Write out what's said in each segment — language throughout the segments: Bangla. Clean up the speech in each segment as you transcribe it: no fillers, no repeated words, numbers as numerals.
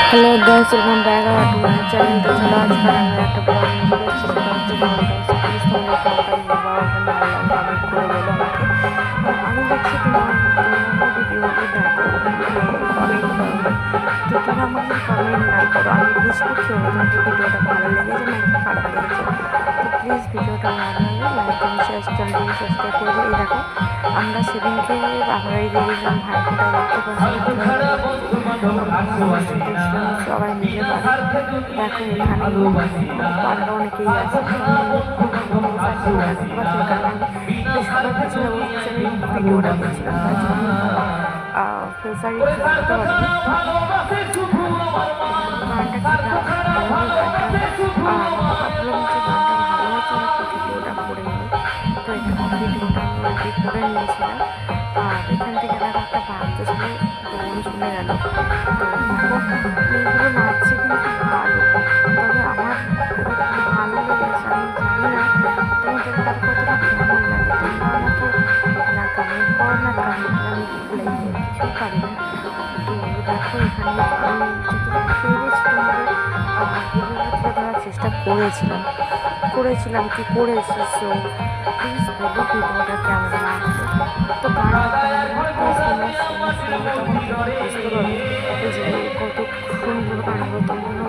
Hello guys, welcome back hour to my channel. তো চলো আজকে আমি একটা ব্লগ নিয়ে চলে এসেছি। সেটা হচ্ছে প্লিজ তোমাদের কেমন বাবা বললাম কমেন্ট করে বলো আমাকে। আমি দেখছি তোমরা ভিডিওগুলো দেখো, কমেন্ট করো। তো তোমরা আমাকে কমেন্ট না করো, আমি বুঝবো কি তোমাদের ভিডিওটা ভালো লেগেছে নাকি খারাপ লেগেছে। তো প্লিজ ভিডিওটা ভালো লাগলে লাইক এবং চ্যানেলটিকে সাবস্ক্রাইব করে দিও। এই দেখো আমরা সেদিনকে বাপড়াই দিয়ে দিলাম ভাইফোঁটা দেখতে পাচ্ছি সবাই মিলে বাড়ি। দেখো এখানে বাড়িটা অনেকেই আছে, সবার পিছনে বসে ভিডিওটা করছিলাম। তার জন্য ফেসারি করতে পারিনি। গানটা ভাবলাম যে গানটা ভালো হতো একটা ভিডিওটা করে নিই। তো এখানে ভিডিওটা আমি রেডি করে নিয়েছিলাম। আর এখান থেকে দেখো একটা বাচ্চা ছেলে দোল চলে গেল। তো মেয়েগুলো নাচছে কিন্তু ভালো, তবে আমার খুব ভালো লেগেছে। আমি জানি না তোমাদের কার কতটা কেমন লাগে, তোমরা আমাকে না কমেন্ট করো না কমেন্ট, আমি রিপ্লাই কিছুই পারি না। তো দেখো এখানে আমি যতটুকু পেরেছি তোমাদের ভিডিওটা ধরার চেষ্টা করেছিলাম কি করেছি। সো প্লিজ বলো ভিডিওটা কেমন লাগছে। তো গানটা যে কত সুন্দর গানগুলো তোমরা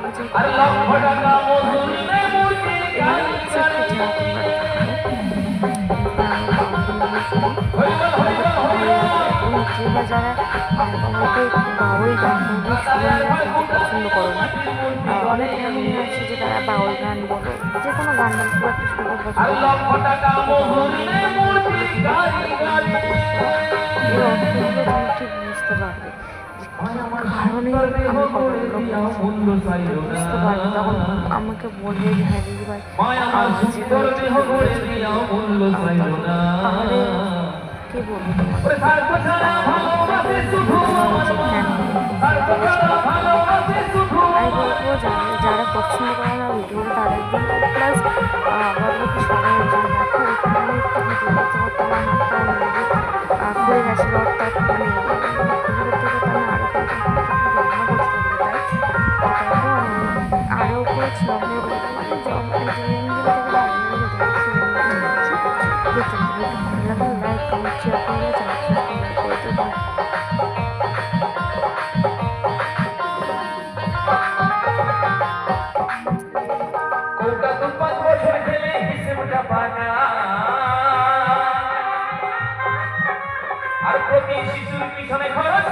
যে যারা আমাকে বাউল গানগুলো পছন্দ করো না, অনেক এমনই আছে যে তারা বাউল গান বলো যে কোনো গান খুব একটা সুন্দর পছন্দ ঠিক বুঝতে পারবে কারণে আমি কতগুলো বুঝতে পারবে। তখন আমাকে বলবে যে হ্যাঁ দিদি ভাই তাহলে কে বলবো তোমাকে আমি বলবো যারা পছন্দ করে না ভিডিওটা তাদের জন্য, প্লাস বাদবাকি সবাই জন্য। দেখো এখানে আমি একটু ভিডিও করতে করতে আমার হাতটা অলরেডি খুলে গেছিলো, অর্থাৎ মানে ভিডিও থেকে তো আমি আরও করেছিলাম মানে লাইক কমেন্ট শেয়ার করে করতে পারে। আর প্রতি শিশুর পিছনে খরচ